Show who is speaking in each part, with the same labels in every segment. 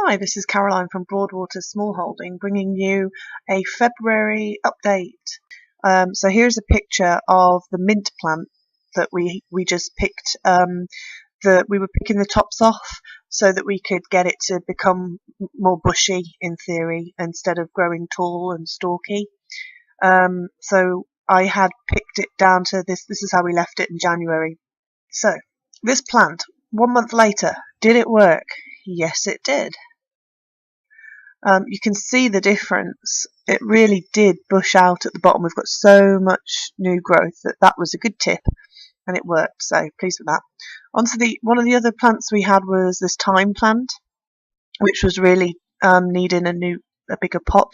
Speaker 1: Hi, this is Caroline from Broadwater Smallholding bringing you a February update. So here's a picture of the mint plant that we just picked. We were picking the tops off so that we could get it to become more bushy in theory instead of growing tall and stalky. So I had picked it down to this. This is how we left it in January. So this plant, 1 month later, did it work? Yes, it did. You can see the difference. It really did bush out at the bottom. We've got so much new growth that was a good tip, and it worked. So pleased with that. Onto one of the other plants we had was this thyme plant, which was really needing a bigger pot,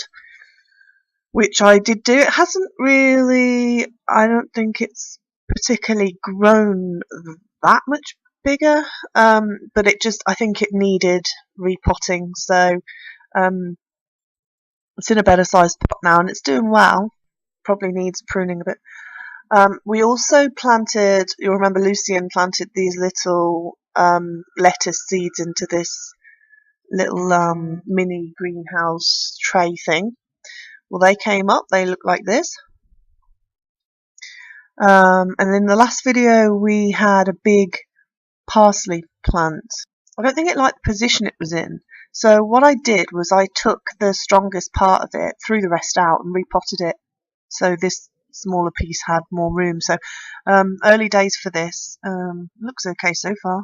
Speaker 1: which I did do. It hasn't really. I don't think it's particularly grown that much bigger, but I think it needed repotting. So it's in a better sized pot now and it's doing well. Probably needs pruning a bit. We also planted, you'll remember Lucien planted these little lettuce seeds into this little mini greenhouse tray thing. Well, they came up, they look like this. And in the last video we had a big parsley plant. I don't think it liked the position it was in. So what I did was I took the strongest part of it, threw the rest out and repotted it. So this smaller piece had more room. So early days for this. Looks okay so far.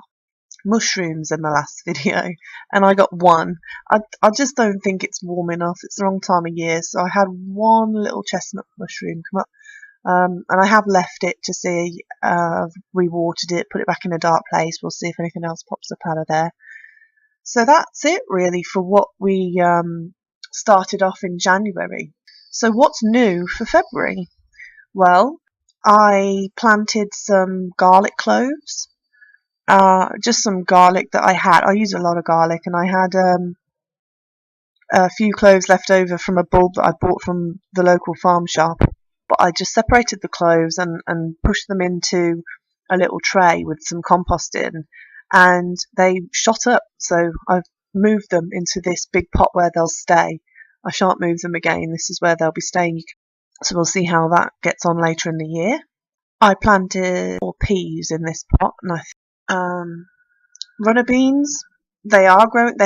Speaker 1: Mushrooms in the last video, and I got one. I just don't think it's warm enough. It's the wrong time of year. So I had one little chestnut mushroom come up. And I have left it to see. Rewatered it, put it back in a dark place. We'll see if anything else pops up out of there. So that's it really for what we started off in January. So what's new for February? Well, I planted some garlic cloves, just some garlic that I had. I use a lot of garlic, and I had a few cloves left over from a bulb that I bought from the local farm shop. But I just separated the cloves and pushed them into a little tray with some compost in. And they shot up, so I've moved them into this big pot where they'll stay. I shan't move them again. This is where they'll be staying. So we'll see how that gets on later in the year. I planted more peas in this pot, and runner beans. They are growing.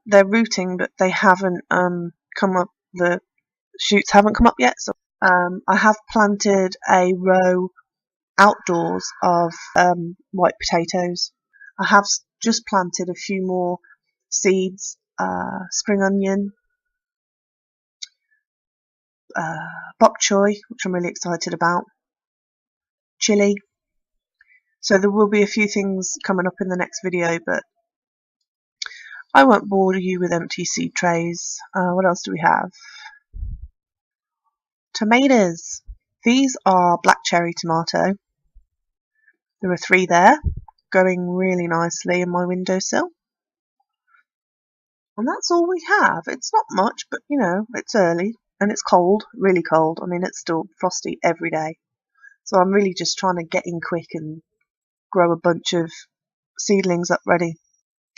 Speaker 1: They're rooting, but they haven't come up. The shoots haven't come up yet. So I have planted a row outdoors of white potatoes. I have just planted a few more seeds, spring onion, bok choy, which I'm really excited about, chili. So there will be a few things coming up in the next video, but I won't bore you with empty seed trays. What else do we have? Tomatoes. These are black cherry tomato. There are 3 there, going really nicely in my windowsill. And that's all we have. It's not much, but you know, it's early and it's cold, really cold. I mean, it's still frosty every day. So I'm really just trying to get in quick and grow a bunch of seedlings up ready.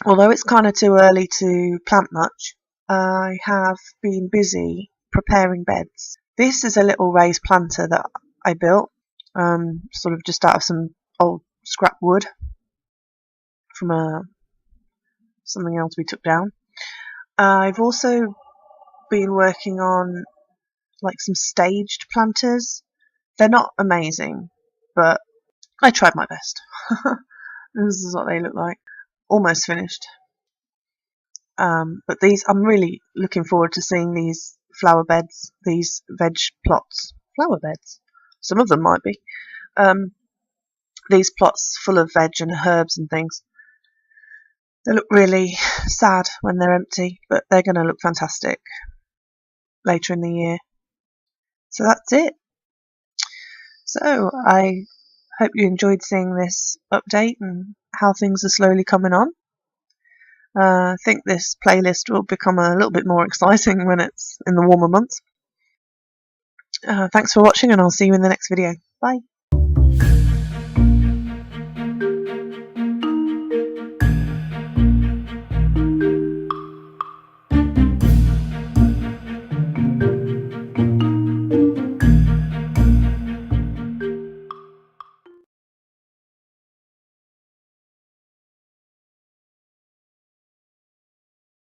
Speaker 1: Although it's kind of too early to plant much, I have been busy preparing beds. This is a little raised planter that I built, sort of just out of some old scrap wood from something else we took down. I've also been working on like some staged planters. They're not amazing, but I tried my best. This is what they look like. Almost finished. But these, I'm really looking forward to seeing these flower beds, these veg plots. Flower beds? Some of them might be. These plots full of veg and herbs and things. They look really sad when they're empty, but they're going to look fantastic later in the year. So that's it. So I hope you enjoyed seeing this update and how things are slowly coming on. I think this playlist will become a little bit more exciting when it's in the warmer months. Thanks for watching, and I'll see you in the next video. Bye.